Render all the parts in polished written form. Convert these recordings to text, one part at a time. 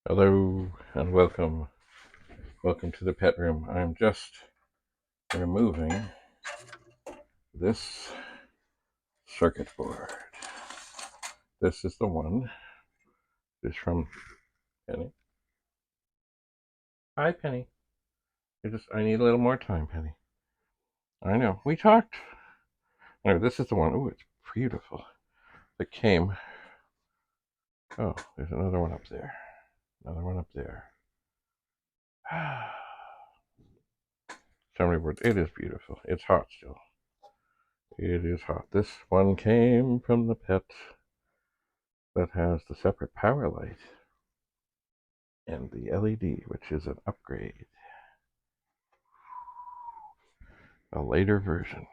Hello and welcome. Welcome to the pet room. I'm just removing this circuit board. This is the one. It's from Penny. Hi, Penny. I need a little more time, Penny. I know. We talked. No, this is the one. Oh, it's beautiful. It came. Oh, there's another one up there. Another one up there. Tell me what. It is beautiful. It's hot still. It is hot. This one came from the pet that has the separate power light and the LED, which is an upgrade. A later version.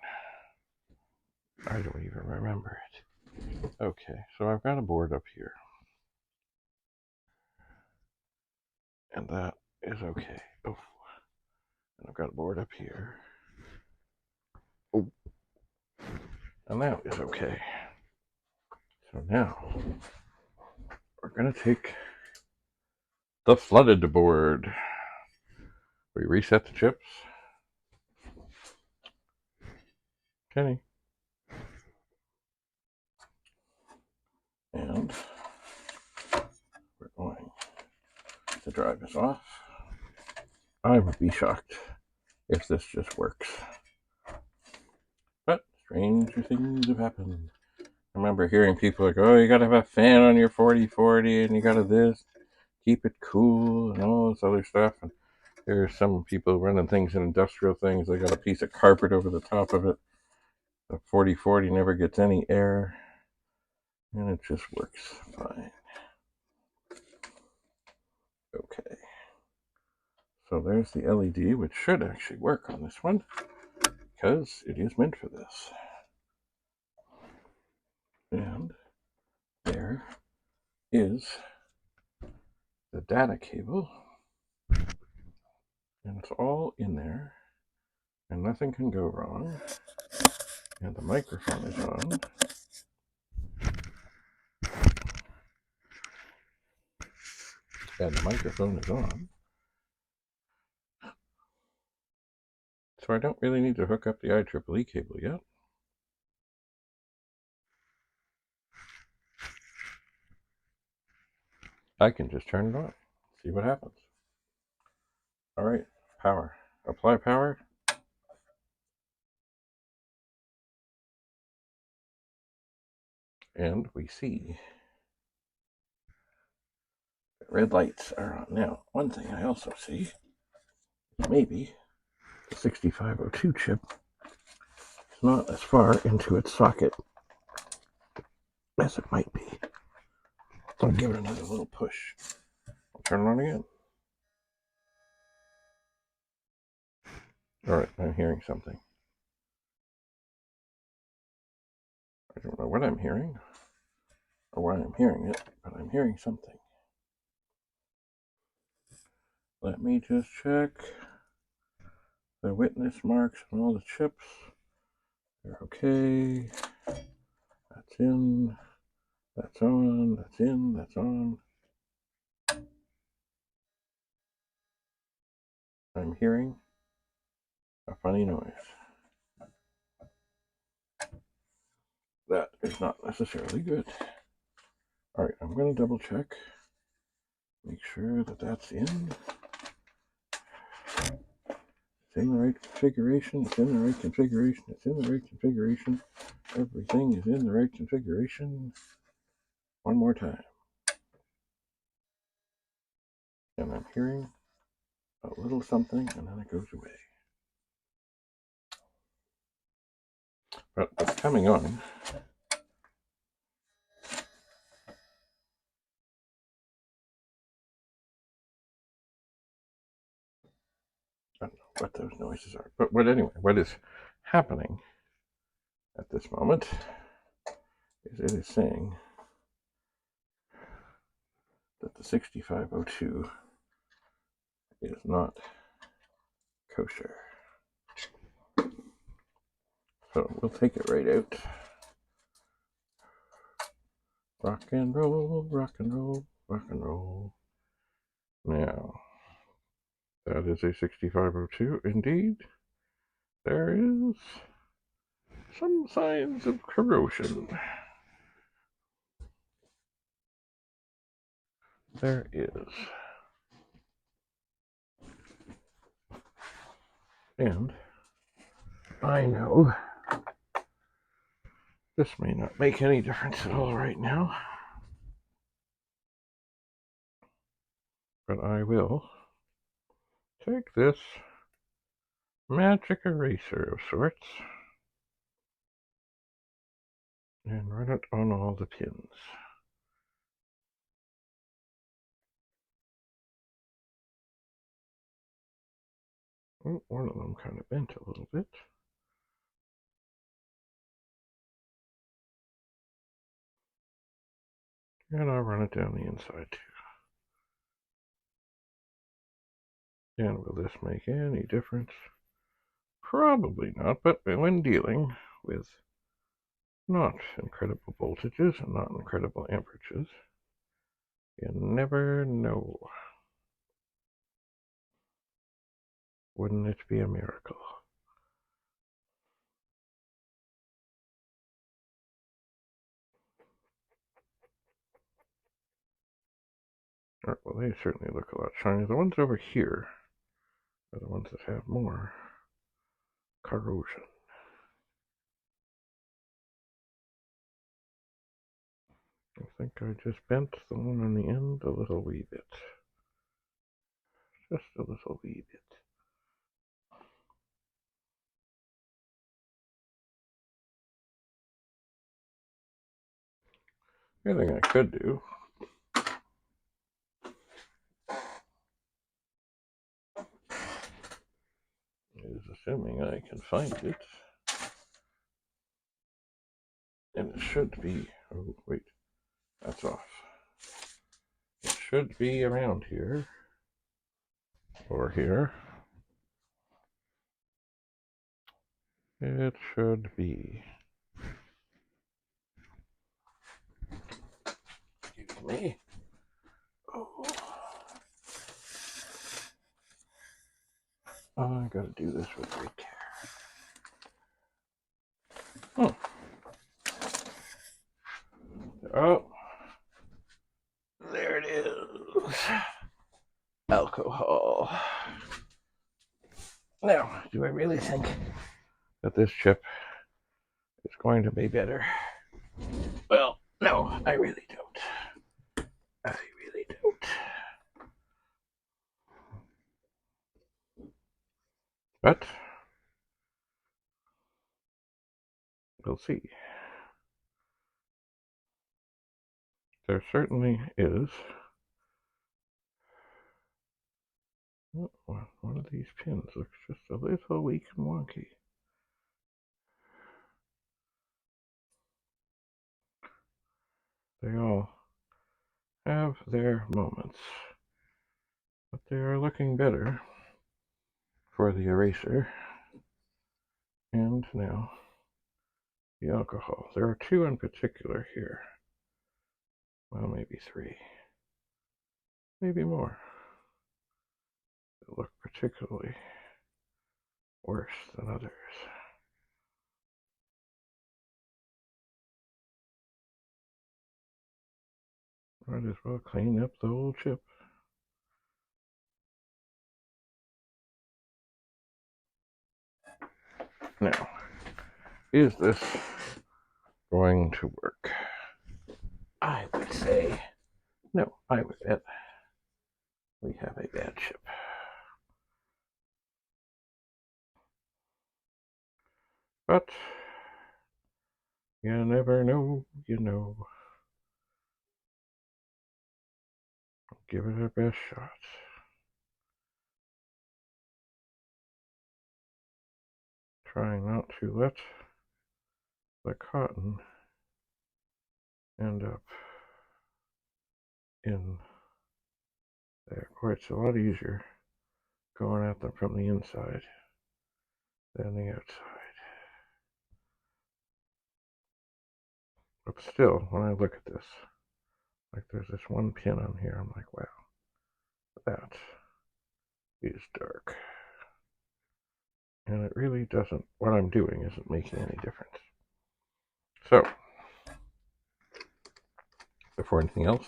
I don't even remember it. Okay, so I've got a board up here. And that is okay. Oh, and I've got a board up here. Oh, and that is okay. So now we're going to take the flooded board. We reset the chips. Kenny. And we're going to dry this off. I would be shocked if this just works. But stranger things have happened. I remember hearing people like, oh, you gotta have a fan on your 4040 and you gotta this, keep it cool and all this other stuff. And there's some people running things in industrial things. They got a piece of carpet over the top of it. The 4040 never gets any air and it just works fine. Okay. So there's the LED, which should actually work on this one because it is meant for this. And there is the data cable. And it's all in there. And nothing can go wrong. And the microphone is on. And the microphone is on. So I don't really need to hook up the IEEE cable yet. I can just turn it on. See what happens. All right, power. Apply power. And we see the red lights are on. Now, one thing I also see is maybe the 6502 chip is not as far into its socket as it might be. So I'll give it another little push. I'll turn it on again. All right, I'm hearing something. I don't know what I'm hearing or why I'm hearing it, but I'm hearing something. Let me just check the witness marks on all the chips. They're okay. That's in. That's on. That's in. That's on. I'm hearing a funny noise. That is not necessarily good. All right, I'm going to double check. Make sure that that's in. It's in the right configuration. It's in the right configuration. It's in the right configuration. Everything is in the right configuration. One more time. And I'm hearing a little something, and then it goes away. But it's coming on. I don't know what those noises are. But anyway, what is happening at this moment is it is saying that the 6502 is not kosher. So we'll take it right out. Rock and roll, rock and roll, rock and roll. That is a 6502. Indeed, there is some signs of corrosion. There is. And I know this may not make any difference at all right now, but I will take this magic eraser of sorts and run it on all the pins. Oh, one of them kind of bent a little bit. And I'll run it down the inside too. And will this make any difference? Probably not, but when dealing with not incredible voltages and not incredible amperages, you never know. Wouldn't it be a miracle? Right, well, they certainly look a lot shinier. The ones over here are the ones that have more corrosion. I think I just bent the one on the end a little wee bit. Just a little wee bit. The other thing I could do is, assuming I can find it, and it should be, oh wait, that's off. It should be around here, or here. It should be. Excuse me. Oh. I gotta do this with great care. Oh. Oh. There it is. Alcohol. Now, do I really think that this chip is going to be better? Well, no, I really don't. I really don't. But we'll see. There certainly is. Oh, one of these pins looks just a little weak and wonky. They all have their moments, but they are looking better for the eraser. And now the alcohol. There are two in particular here. Well, maybe three. Maybe more. That look particularly worse than others. Might as well clean up the whole chip. Now, is this going to work? I would say no. I would bet we have a bad chip. But you never know, you know. Give it our best shot. Trying not to let the cotton end up in there. Boy, it's a lot easier going at them from the inside than the outside. But still, when I look at this, like there's this one pin on here, I'm like, wow, that is dark. And it really doesn't, what I'm doing isn't making any difference. So, before anything else,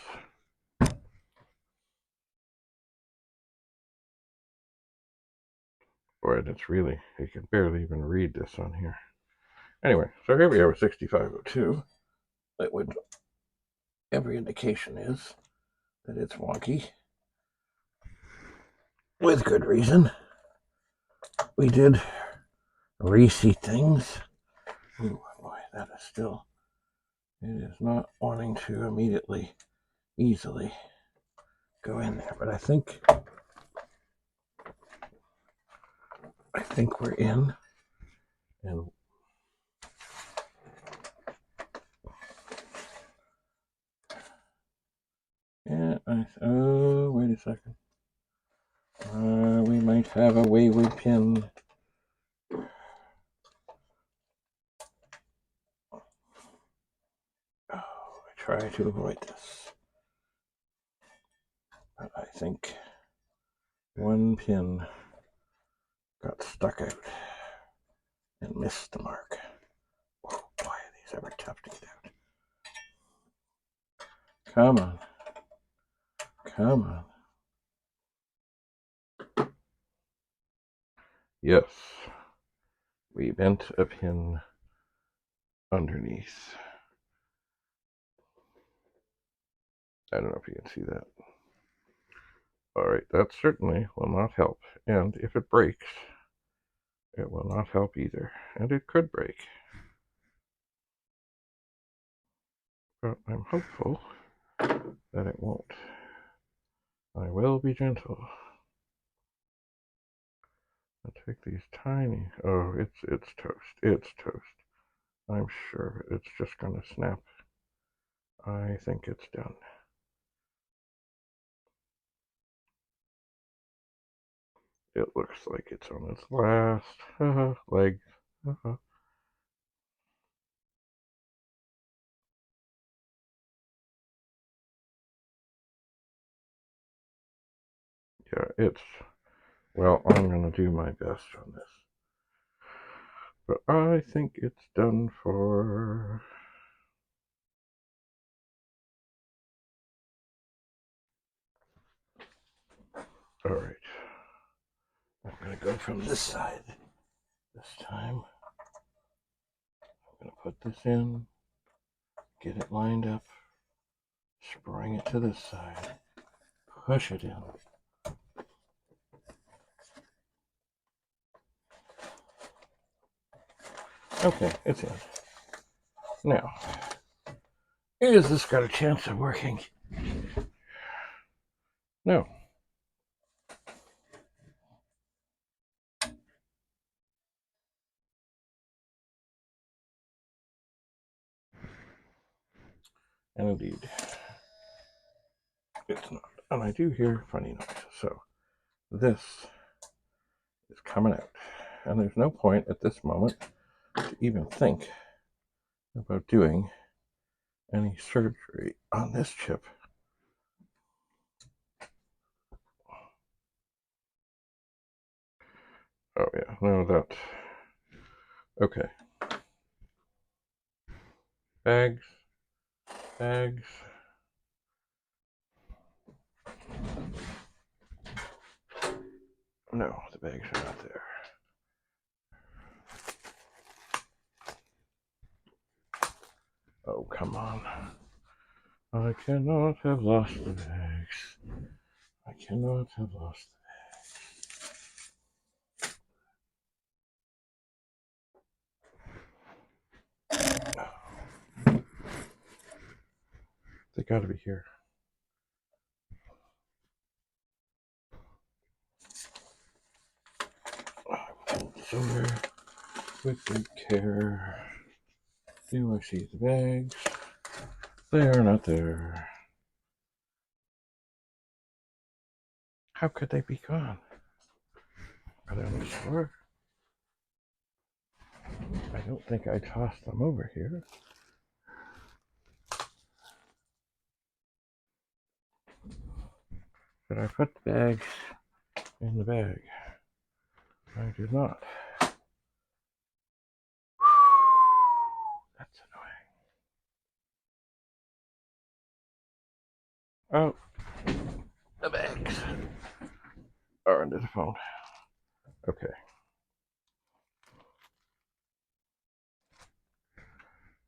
boy, it's really, you can barely even read this on here. Anyway, so here we have a 6502. That would, every indication is that it's wonky. With good reason. We did reseat things. Ooh, boy, that is still, it is not wanting to immediately, easily go in there. But I think we're in. And yeah, oh, wait a second. We might have a wayward pin. Oh, I try to avoid this. But I think one pin got stuck out and missed the mark. Oh, boy, these ever tough to get out. Come on. Come on. Yes. We bent a pin underneath. I don't know if you can see that. All right, that certainly will not help. And if it breaks, it will not help either. And it could break. But I'm hopeful that it won't. I will be gentle. I'll take these tiny, oh, it's toast. It's toast. I'm sure it's just going to snap. I think it's done. It looks like it's on its last leg. Yeah, it's, well, I'm going to do my best on this. But I think it's done for. All right. I'm going to go from this side this time. I'm going to put this in, get it lined up, spring it to this side, push it in. Okay, it's in. Now, is this got a chance of working? No. And indeed, it's not. And I do hear funny noises. So this is coming out. And there's no point at this moment to even think about doing any surgery on this chip. Oh yeah, no, that. Okay. Bags. No, the bags are not there. Oh, come on. I cannot have lost the bags. I cannot have lost the bags. They gotta be here. I pulled this over with good care. Do I see the bags? They are not there. How could they be gone? Are they on the floor? I don't think I tossed them over here. Did I put the bags in the bag. I did not. That's annoying. Oh, the bags are under the phone. Okay.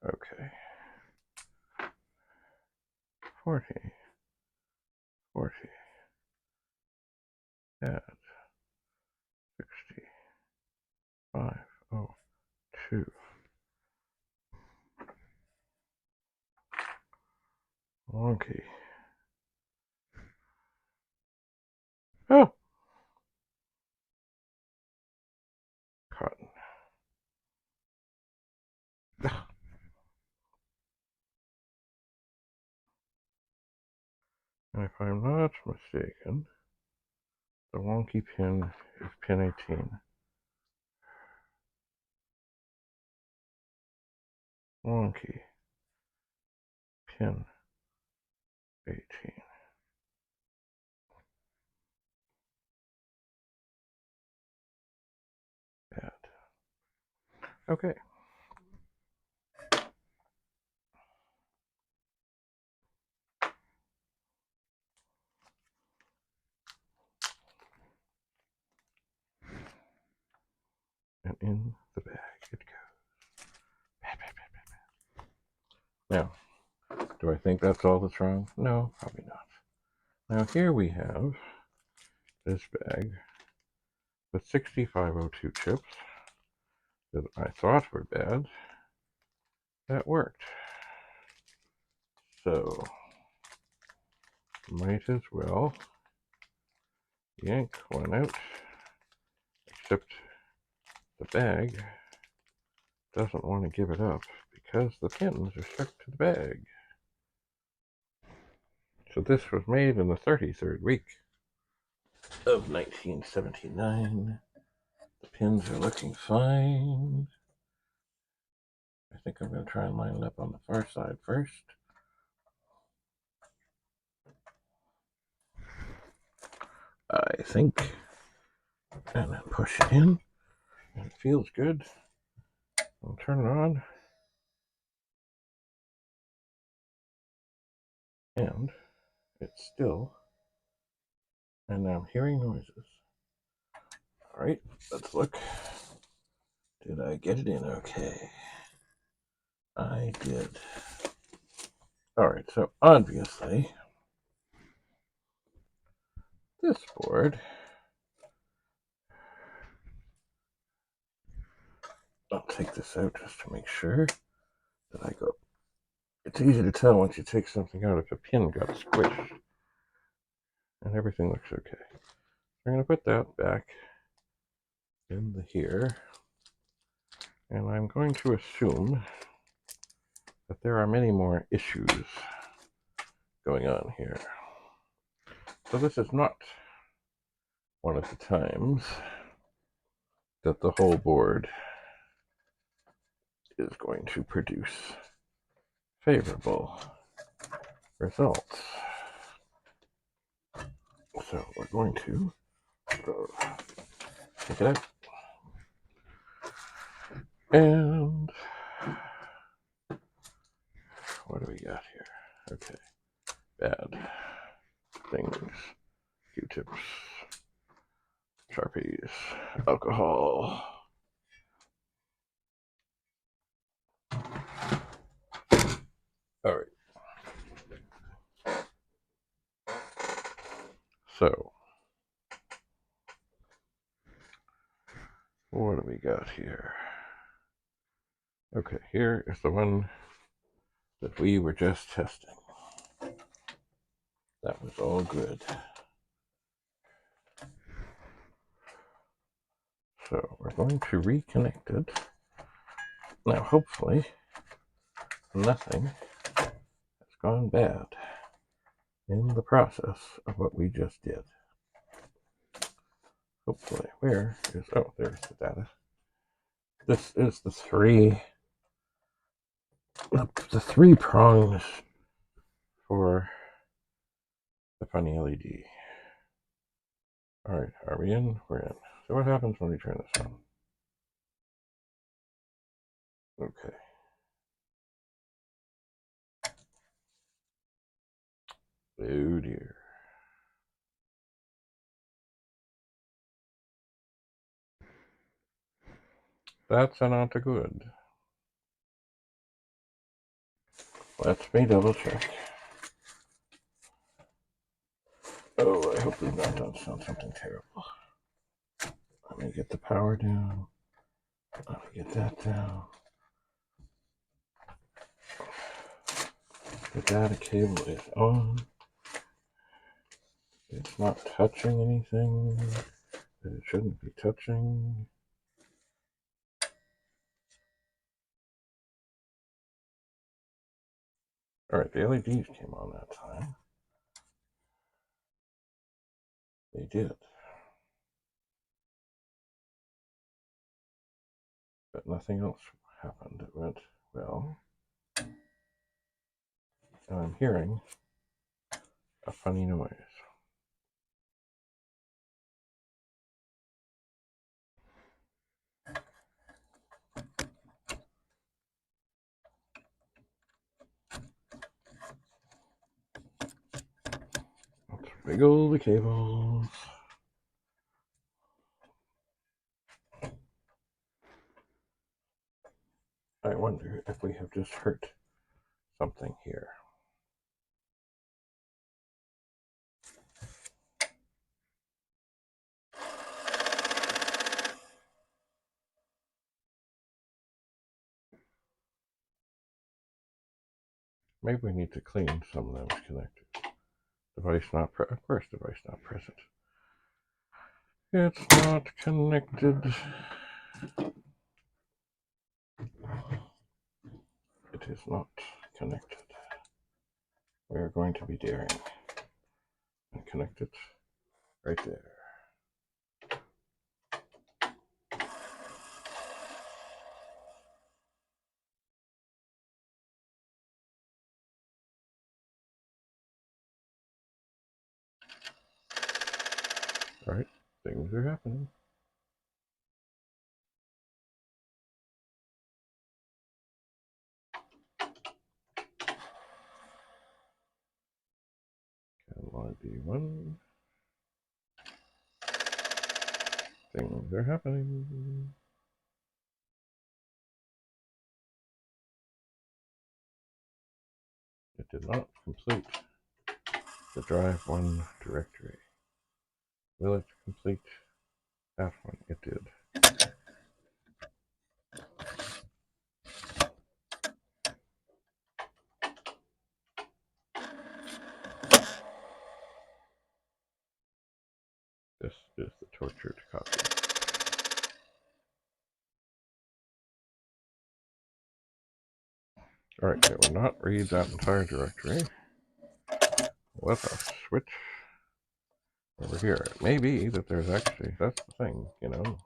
Okay. 40. 40. Add 60. 502. Wonky. Oh! Cotton. And if I'm not mistaken, the wonky pin is pin 18. Wonky pin 18. Bad. Okay. And in the bag it goes. Bad, bad, bad, bad, bad. Now, do I think that's all that's wrong? No, probably not. Now here we have this bag with 6502 chips that I thought were bad. That worked. So, might as well yank one out, except the bag doesn't want to give it up because the pins are stuck to the bag. So this was made in the 33rd week of 1979. The pins are looking fine. I think I'm going to try and line it up on the far side first. I think. And then push it in. And it feels good. I'll turn it on. And it's still. And now I'm hearing noises. Alright, let's look. Did I get it in okay? I did. Alright, so obviously, this board, I'll take this out just to make sure that I go. It's easy to tell once you take something out if a pin got squished. And everything looks okay. I'm going to put that back in the here. And I'm going to assume that there are many more issues going on here. So this is not one of the times that the whole board is going to produce favorable results. So we're going to take it out. And what do we got here? Okay, bad things, Q-tips, Sharpies, alcohol. All right. So, what do we got here? Okay, here is the one that we were just testing. That was all good. So we're going to reconnect it. Now, hopefully, nothing has gone bad in the process of what we just did. Hopefully, where is, oh, there's the data. This is the three prongs for the funny LED. Alright, are we in? We're in. So what happens when we turn this on? Okay. Oh dear. That's not good. Let me double check. Oh, I hope we've not done something terrible. Let me get the power down. Let me get that down. The data cable is on. It's not touching anything that it shouldn't be touching. Alright, the LEDs came on that time. They did. But nothing else happened. It went well. And I'm hearing a funny noise. Let's wiggle the cables. I wonder if we have just hurt something here. Maybe we need to clean some of those connectors. Device not present. Of course, device not present. It's not connected. It is not connected. We are going to be daring and connect it right there. All right, things are happening. Catalog D1. Things are happening. It did not complete the drive 1 directory. Will it complete that one? It did. This is the tortured copy. Alright, it will not read that entire directory. Let us switch over here. It may be that there's actually, that's the thing, you know,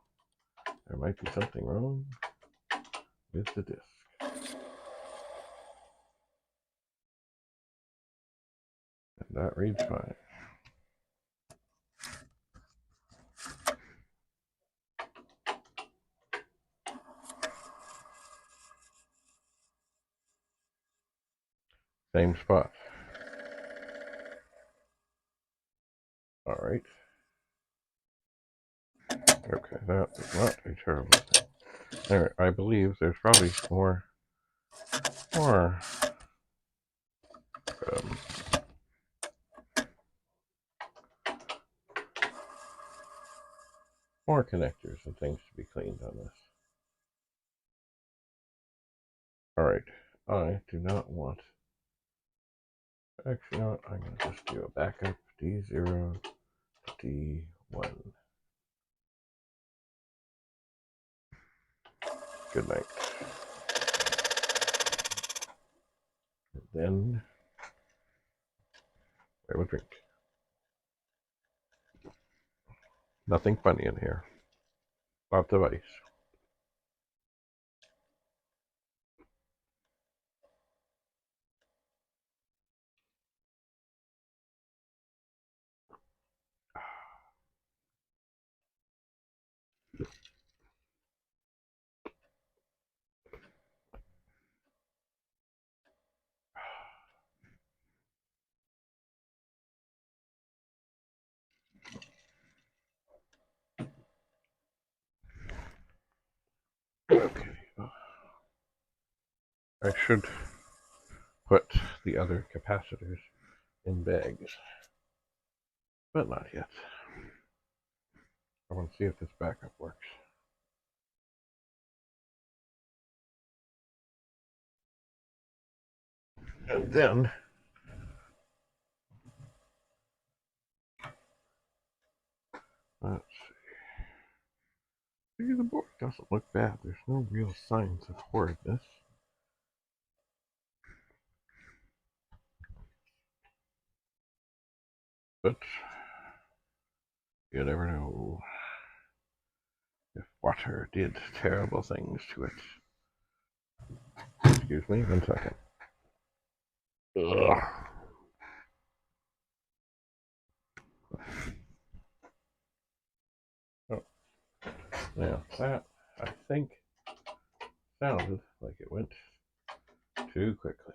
there might be something wrong with the disk. And that reads fine. Same spot. Alright. Okay, that is not a terrible thing. There, I believe there's probably more more connectors and things to be cleaned on this. Alright, I do not want, actually, you know what, I'm going to just do a backup D0 to D1. Good night. And then I will drink. Nothing funny in here. Lots of ice. I should put the other capacitors in bags, but not yet. I want to see if this backup works. And then let's see. The board doesn't look bad. There's no real signs of horridness. But you never know if water did terrible things to it. Excuse me, 1 second. Ugh. Oh, now that, I think, sounded like it went too quickly.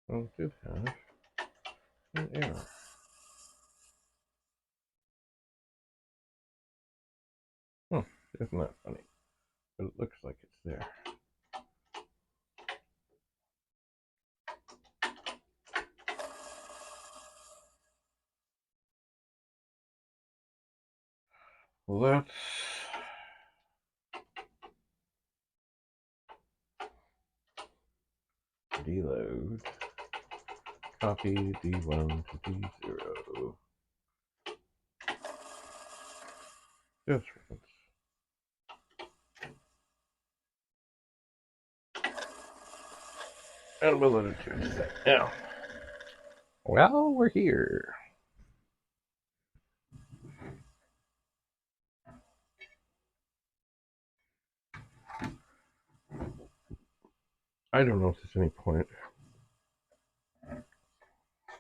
Well, it did have an error. Isn't that funny? But it looks like it's there. Let's deload. Copy D1 to D0. Just once. And we'll let it do its thing. Now, well, we're here. I don't know if there's any point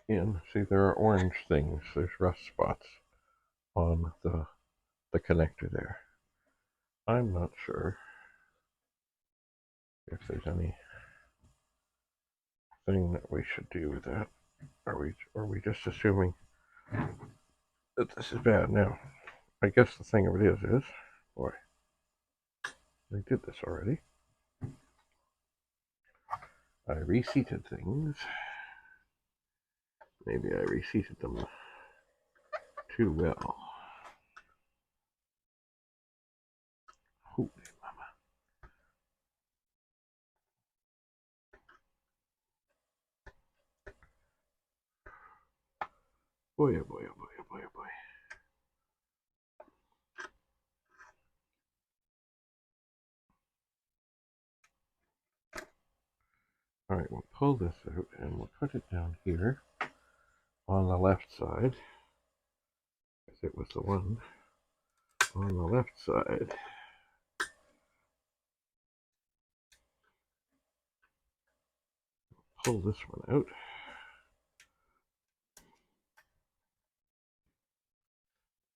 in. See, there are orange things. There's rust spots on the connector there. I'm not sure if there's any thing that we should do with that. Are we just assuming that this is bad? Now, I guess the thing of it is, boy, they did this already. I reseated things. Maybe I reseated them too well. Holy mama. Boy, oh boy, oh boy, oh boy, oh boy. All right, we'll pull this out and we'll put it down here on the left side, because it was the one on the left side. Pull this one out.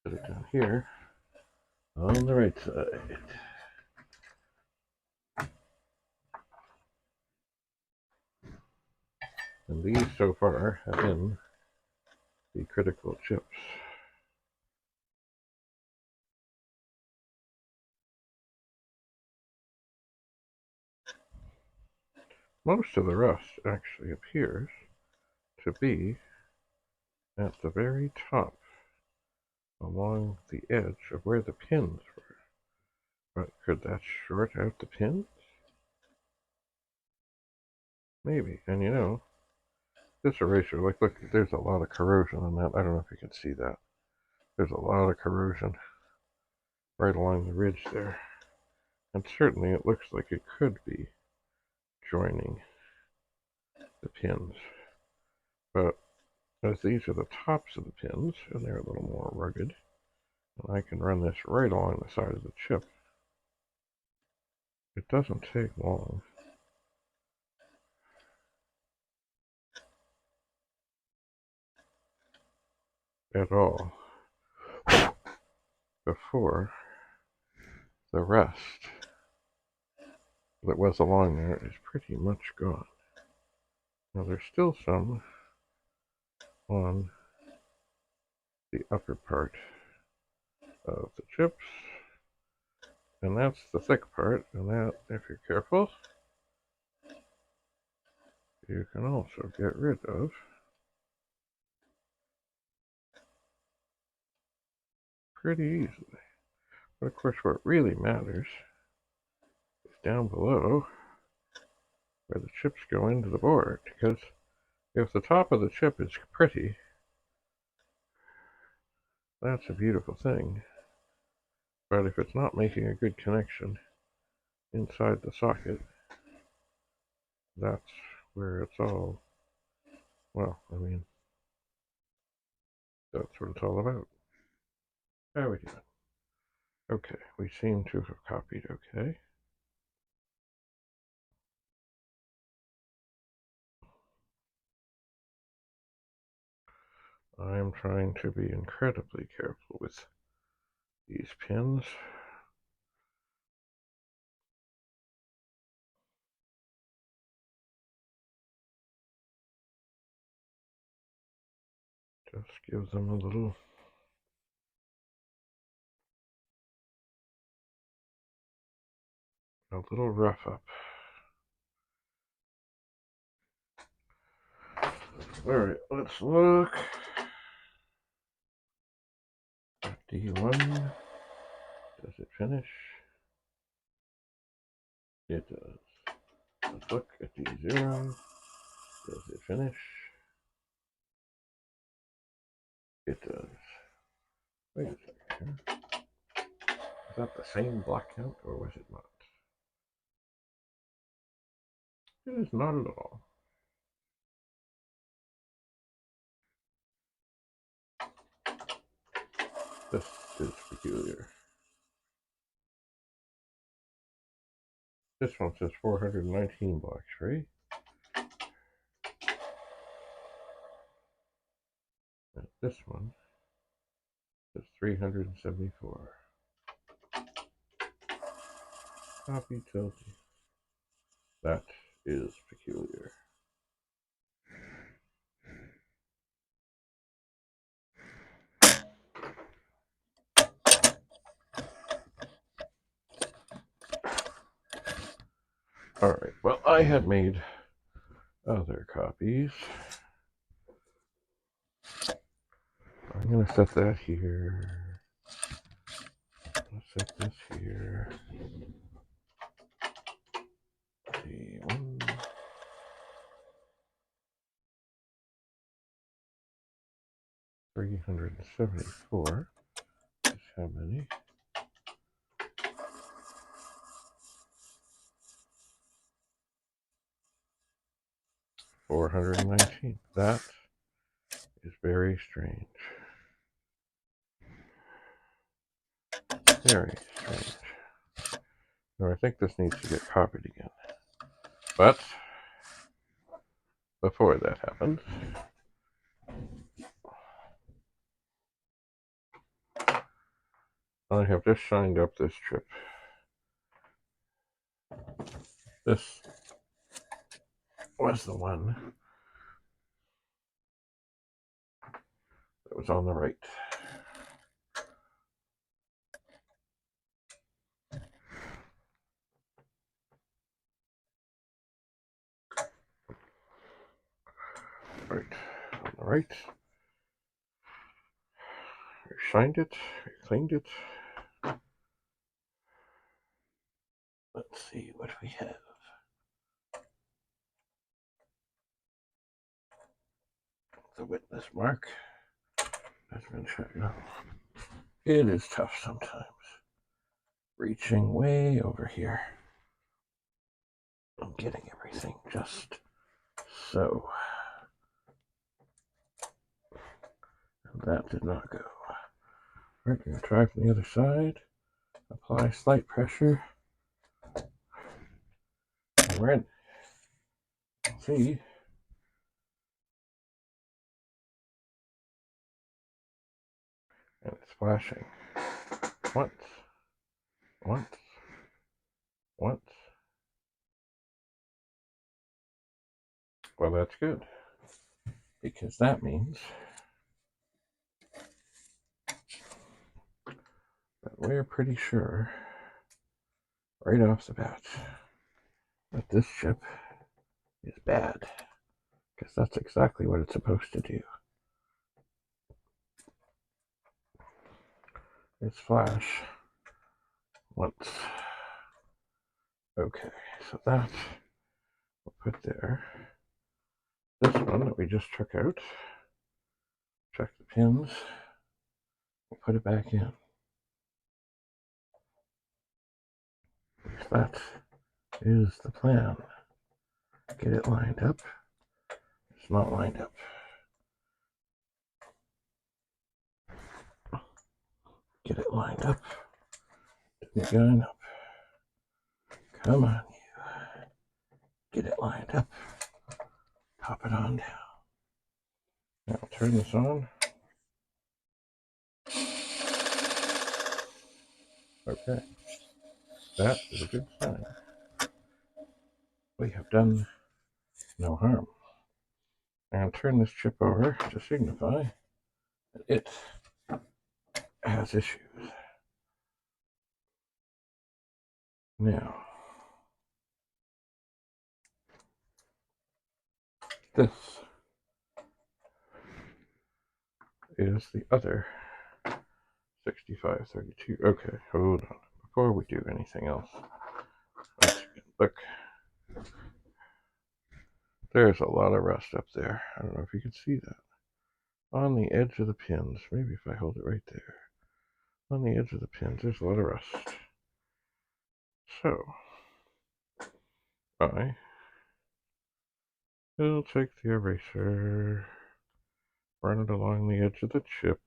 Put it down here on the right side. And these so far have been the critical chips. Most of the rust actually appears to be at the very top along the edge of where the pins were. But could that short out the pins? Maybe. And you know, this eraser, like, look, there's a lot of corrosion on that. I don't know if you can see that. There's a lot of corrosion right along the ridge there. And certainly it looks like it could be joining the pins. But as these are the tops of the pins, and they're a little more rugged, and I can run this right along the side of the chip, it doesn't take long. At all before the rust that was along there is pretty much gone. Now there's still some on the upper part of the chips, And that's the thick part, and that, if you're careful, you can also get rid of pretty easily. But of course, what really matters is down below where the chips go into the board, because if the top of the chip is pretty, that's a beautiful thing. But if it's not making a good connection inside the socket, that's where it's all, well, I mean, that's what it's all about. How we doing? Okay, we seem to have copied okay. I'm trying to be incredibly careful with these pins. Just give them a little rough up. Alright, let's look at D1. Does it finish? It does. Let's look at D0. Does it finish? It does. Wait a second here. Is that the same block count, or was it not? It is not at all. This is peculiar. This one says 419 blocks free. And this one says 374. Copy tells you. That is peculiar. Alright, well, I had made other copies. I'm going to set that here. Let's set this here. D1. $374 is how many? $419. That is very strange. Very strange. Now I think this needs to get copied again. But before that happens, I have just signed up this trip. This was the one that was on the right. Right, on the right. We signed it, we cleaned it. Let's see what we have. The witness mark has been checked out. It is tough sometimes. Reaching way over here. I'm getting everything just so. And that did not go. We're going to try from the other side. Apply slight pressure. And we're in. See? And it's flashing. Once. Once. Once. Well, that's good. Because that means that we're pretty sure right off the bat that this chip is bad, because that's exactly what it's supposed to do. It's flash once. Okay, so that we'll put there. This one that we just took out, check the pins, we'll put it back in. That is the plan. Get it lined up. It's not lined up. Get it lined up. Didn't line up. Come on, you. Get it lined up. Pop it on down. Now turn this on. Okay. That is a good sign. We have done no harm. And turn this chip over to signify that it has issues. Now, this is the other 6532. Okay, hold on. Before we do anything else, let's look. There's a lot of rust up there. I don't know if you can see that. On the edge of the pins, maybe if I hold it right there. On the edge of the pins, there's a lot of rust. So, I will take the eraser, run it along the edge of the chip,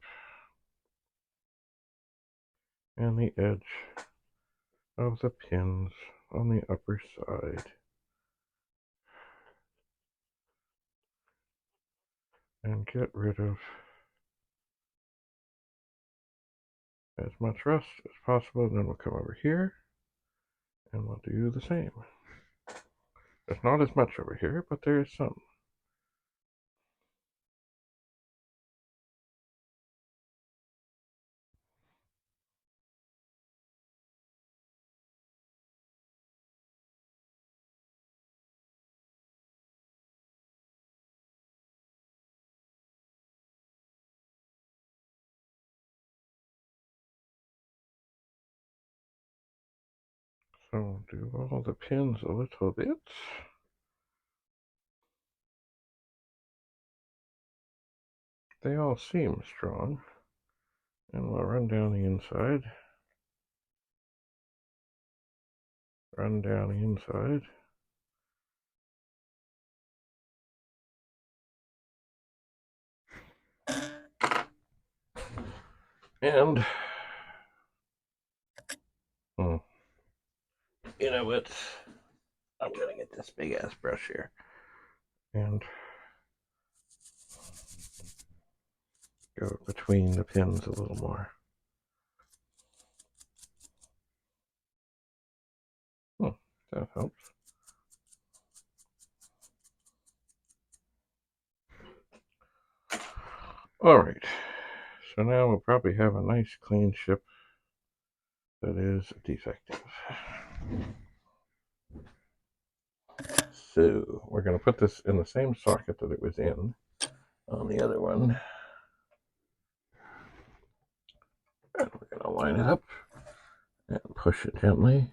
and the edge of the pins on the upper side. And get rid of as much rust as possible. Then we'll come over here and we'll do the same. There's not as much over here, but there is some. So do all the pins a little bit. They all seem strong. And we'll run down the inside. Run down the inside. And you know what? I'm gonna get this big ass brush here and go between the pins a little more. That helps. Alright, so now we'll probably have a nice clean chip that is defective. So we're going to put this in the same socket that it was in on the other one. And we're going to line it up and push it gently.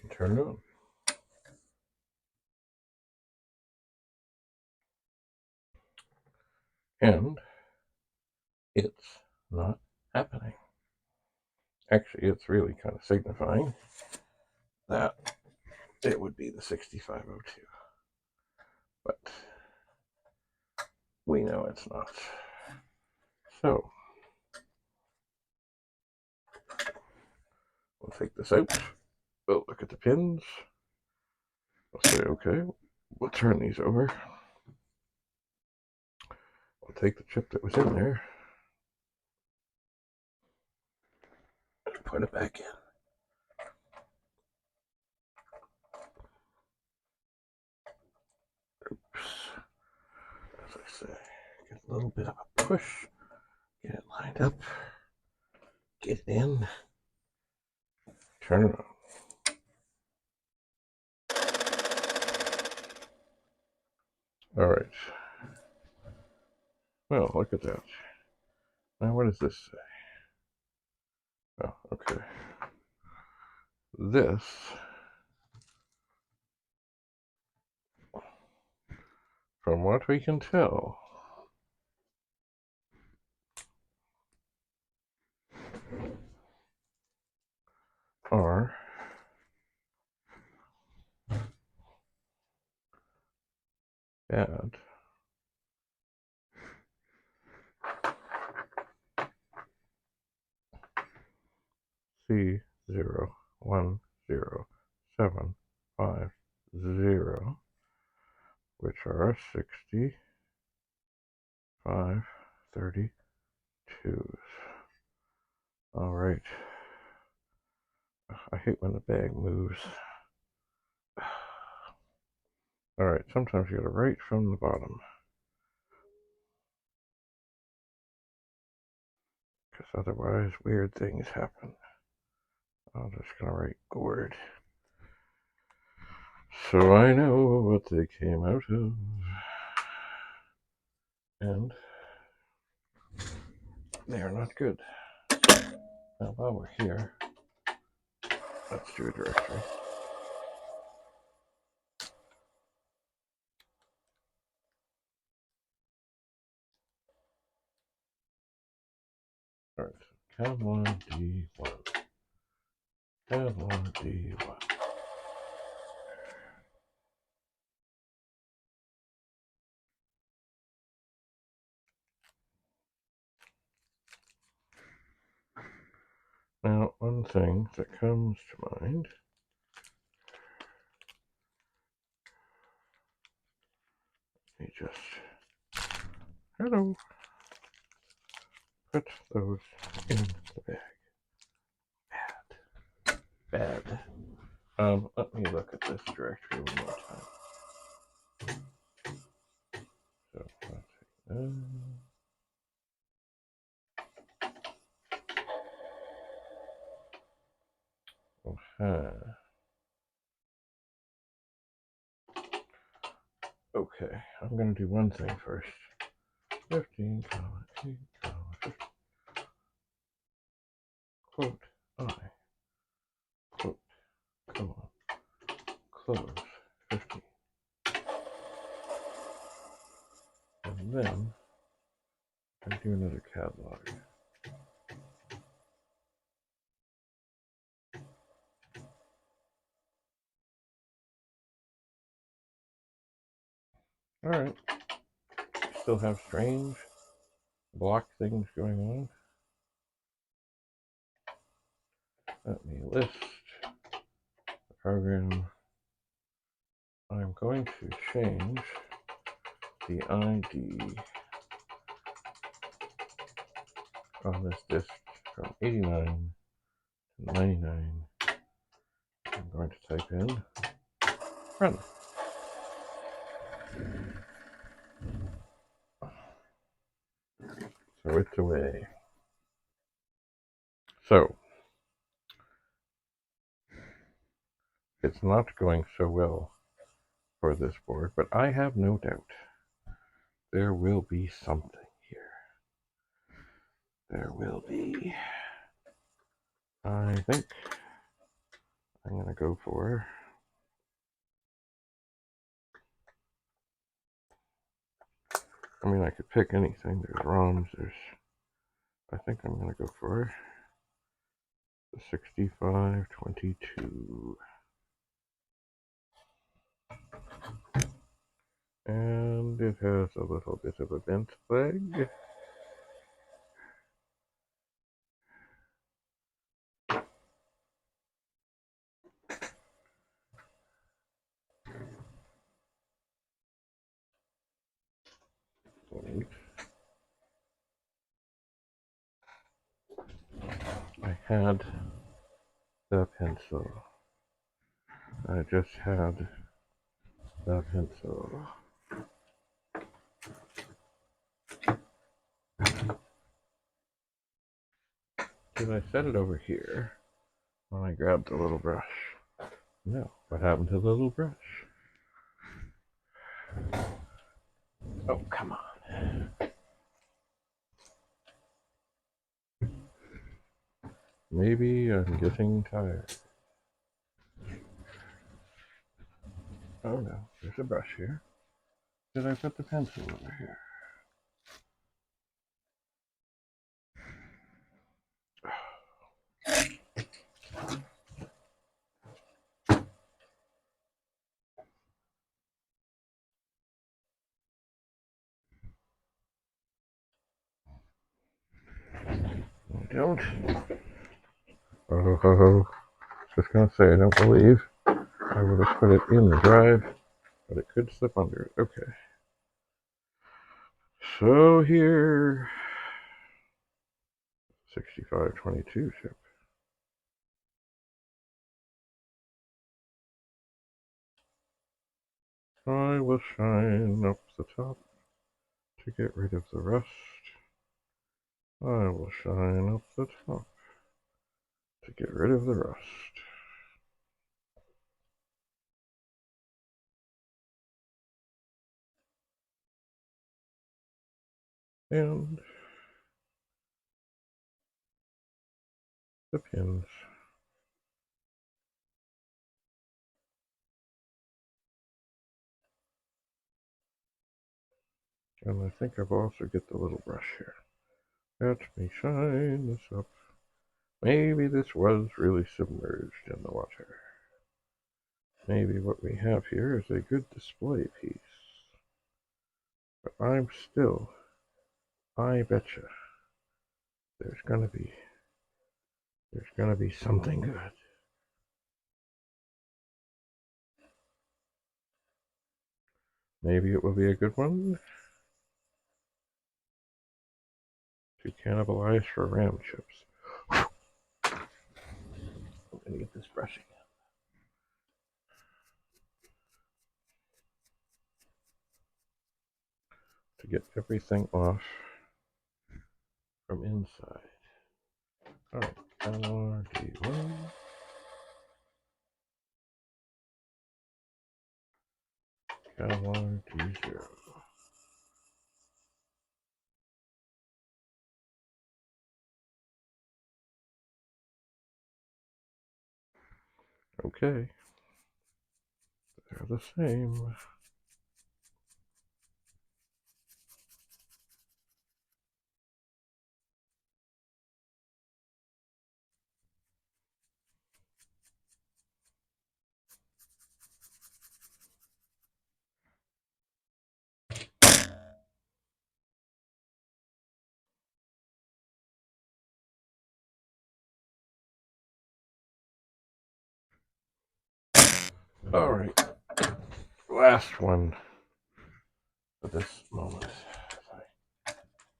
And turn it on. And it's not happening. Actually, it's really kind of signifying that it would be the 6502. But we know it's not. So we'll take this out. We'll look at the pins. We'll say, okay, we'll turn these over. We'll take the chip that was in there and put it back in. Oops. As I say, get little bit of a push, get it lined up, get it in, turn it on. All right. Well, look at that. Now, what does this say? Oh, okay. This from what we can tell, are bad C010750, which are 6532s. All right. I hate when the bag moves. All right, sometimes you gotta write from the bottom, because otherwise weird things happen. I'm just gonna write gourd, so I know what they came out of. And they are not good. Now, while we're here, let's do a directory. All right, CAD 1 D1. CAD 1 D1. Now, one thing that comes to mind, let me just, hello, put those in the bag. Bad. Let me look at this directory one more time. So, let's okay, I'm going to do one thing first. 15, 8, 15. Quote, I, quote, come on, close, 15. And then, I do another catalog. Alright, still have strange block things going on. Let me list the program. I'm going to change the ID on this disk from 89 to 99. I'm going to type in run. So it's away. So it's not going so well for this board, but I have no doubt there will be something here. There will be. I think I'm going to go for, I mean, I could pick anything. There's ROMs, I think I'm going to go for the 6522. And it has a little bit of a bent leg. I had the pencil. I just had the pencil. Did I set it over here when I grabbed the little brush? No. What happened to the little brush? Oh, come on. Maybe I'm getting tired. Oh no, there's a brush here. Did I put the pencil over here? I don't. Oh, just gonna say, I don't believe I would have put it in the drive, but it could slip under it. Okay. So here, 6522 chip. I will shine up the top to get rid of the rust. I will shine up the top to get rid of the rust. And the pins. And I think I've also got the little brush here. Let me shine this up. Maybe this was really submerged in the water. Maybe what we have here is a good display piece. But I betcha, there's gonna be something good. Maybe it will be a good one to cannibalize for ram chips. I'm gonna get this brush again. To get everything off from inside. Alright, LRD1. LRD0. Okay. They're the same. Alright. Last one for this moment. As I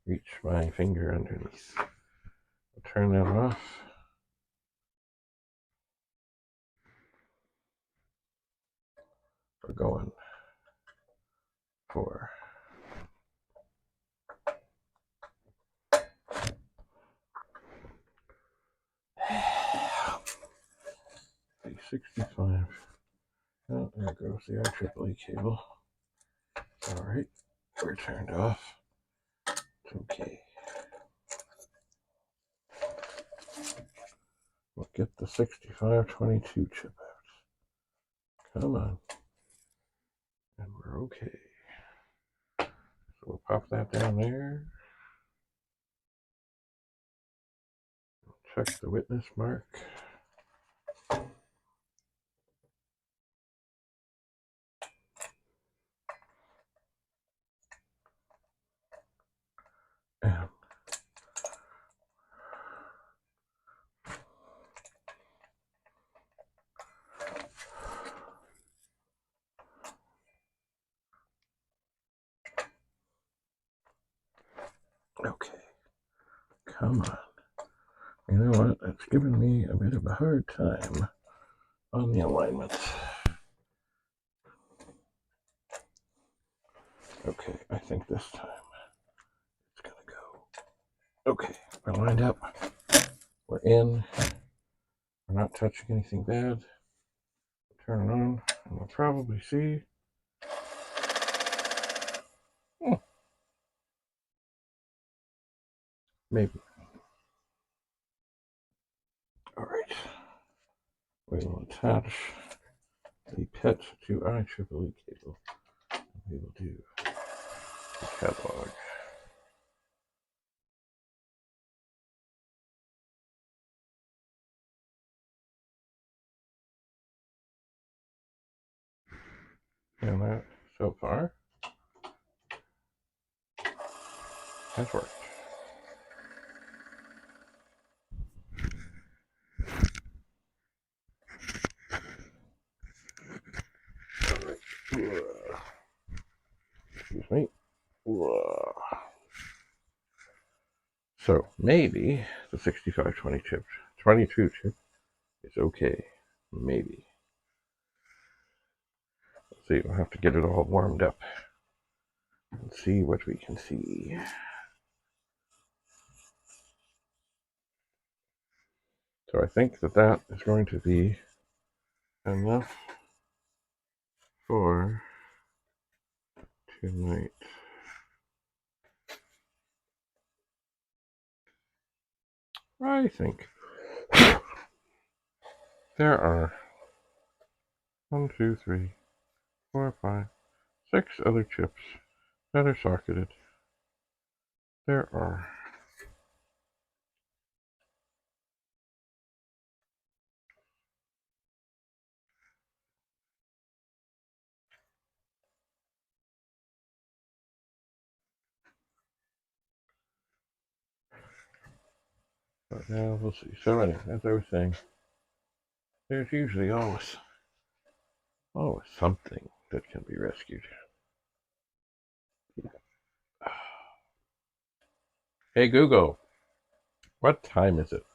reach my finger underneath. I'll turn that off. We're going for 65. Oh, there goes the IEEE cable. Alright, we're turned off. Okay. We'll get the 6522 chip out. Come on. And we're okay. So we'll pop that down there. Check the witness mark. And okay. Come on. You know what? That's giving me a bit of a hard time on the alignment. Okay, I think this time it's gonna go. Okay, we're lined up. We're in. We're not touching anything bad. Turn it on, and we'll probably see. Maybe. All right. We will attach the PET to IEEE cable. We will do the catalog. And that, so far, has worked. Excuse me. So maybe the 6520 chip, 22 chip is okay. Maybe. Let's see, we'll have to get it all warmed up and see what we can see. So I think that is going to be enough for tonight. I think there are 1, 2, 3, 4, 5, 6 other chips that are socketed. There are. But now we'll see. So anyway, as I was saying, there's usually always something that can be rescued. Hey Google, what time is it?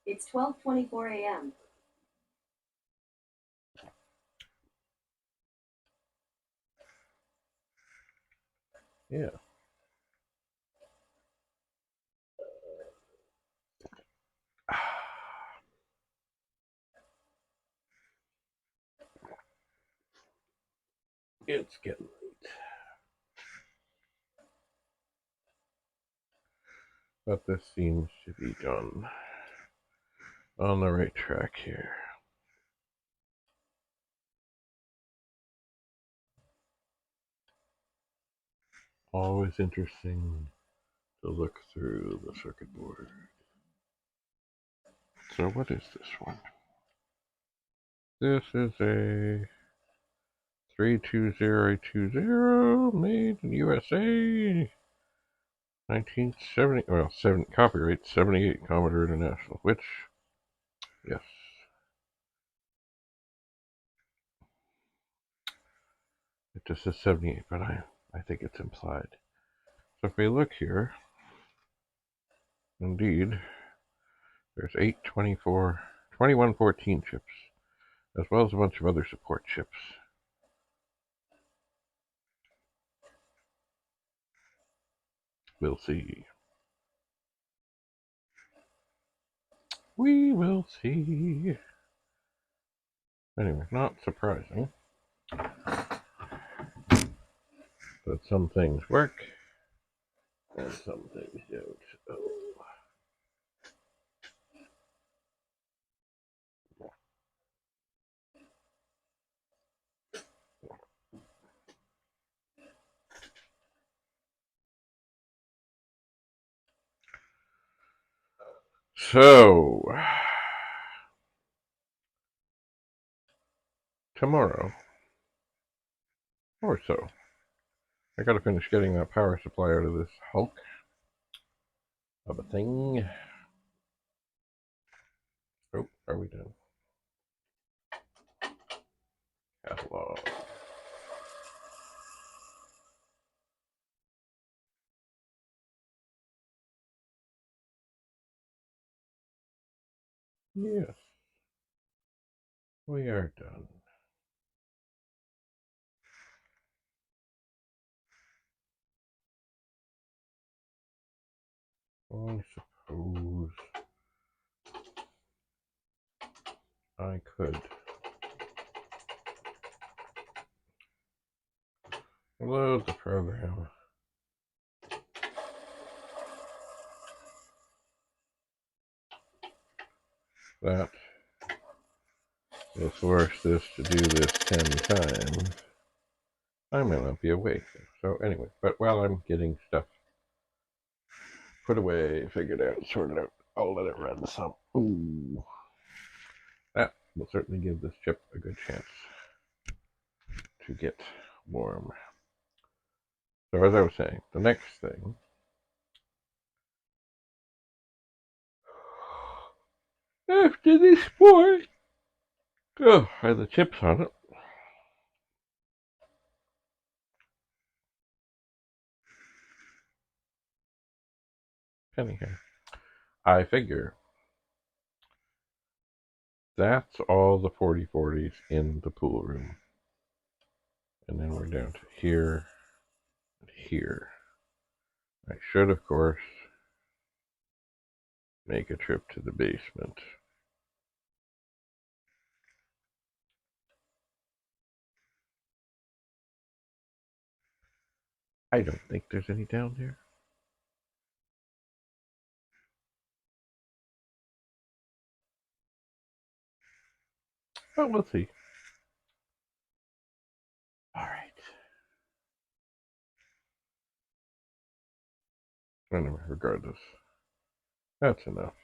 It's 12:24 a.m. Yeah. It's getting late. But this seems to be done on the right track here. Always interesting to look through the circuit board. So what is this one? This is a 32020 made in USA. 1970, well, copyright 78 Commodore International, which, yes. It just says 78, but I think it's implied. So if we look here, indeed, there's 2114 chips, as well as a bunch of other support chips. We'll see. We will see. Anyway, not surprising that some things work and some things don't. Oh. So, tomorrow, or so, I gotta finish getting that power supply out of this hulk of a thing. Oh, are we done? Catalog. Yes, we are done. I suppose I could load the program. That will force this to do this 10 times. I may not be awake. So anyway, but while I'm getting stuff put away, figured out, sorted out, I'll let it run some. Ooh. That will certainly give this chip a good chance to get warm. So as I was saying, the next thing after this board, are the chips on it. Anyhow, I figure that's all the 4040s in the pool room. And then we're down to here and here. I should, of course, make a trip to the basement. I don't think there's any down there. But we'll see. All right. Anyway, regardless, that's enough.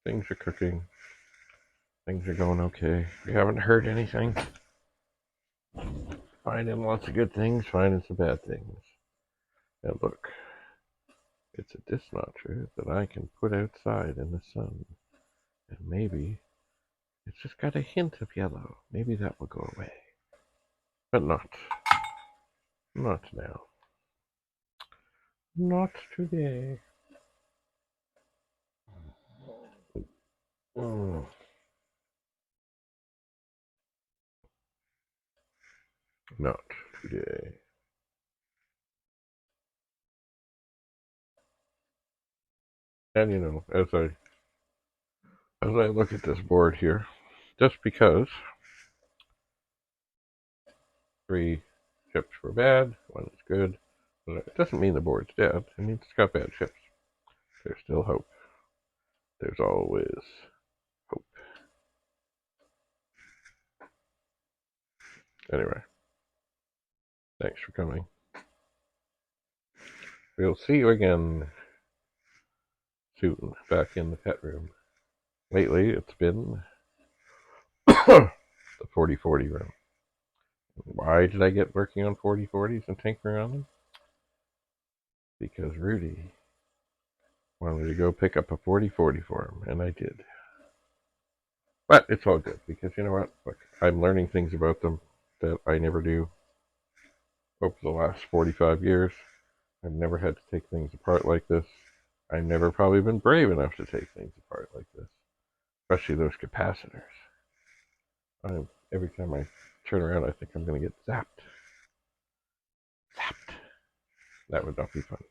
Things are cooking. Things are going okay. We haven't heard anything. Finding lots of good things, finding some bad things. And look, it's a disc notcher that I can put outside in the sun. And maybe it's just got a hint of yellow. Maybe that will go away. But not. Not now. Not today. Mm. Not today. And you know, as I look at this board here, just because 3 chips were bad, 1 is good, but it doesn't mean the board's dead. It means it's got bad chips. There's still hope. There's always hope. Anyway, thanks for coming. We'll see you again soon, back in the pet room. Lately, it's been the 4040 room. Why did I get working on 4040s and tinkering on them? Because Rudy wanted to go pick up a 4040 for him, and I did. But it's all good, because you know what? Look, I'm learning things about them that I never do over the last 45 years. I've never had to take things apart like this. I've never probably been brave enough to take things apart like this, especially those capacitors. Every time I turn around, I think I'm going to get zapped. Zapped. That would not be fun.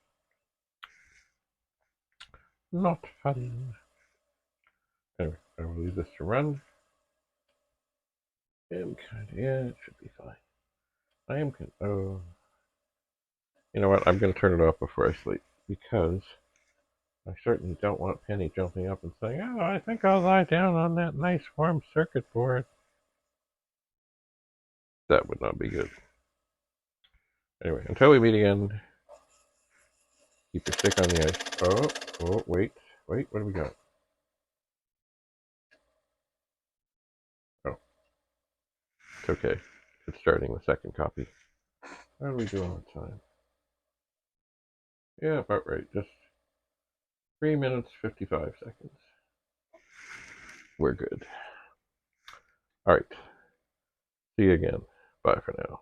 Not fun. Anyway, I will leave this to run. And yeah, it should be fine. I am oh, you know what? I'm going to turn it off before I sleep, because I certainly don't want Penny jumping up and saying, "Oh, I think I'll lie down on that nice warm circuit board." That would not be good. Anyway, until we meet again, keep your stick on the ice. Oh, wait, what do we got? Oh, it's okay. It's starting the second copy. How do we do on time? Yeah, about right. Just 3 minutes, 55 seconds. We're good. All right. See you again. Bye for now.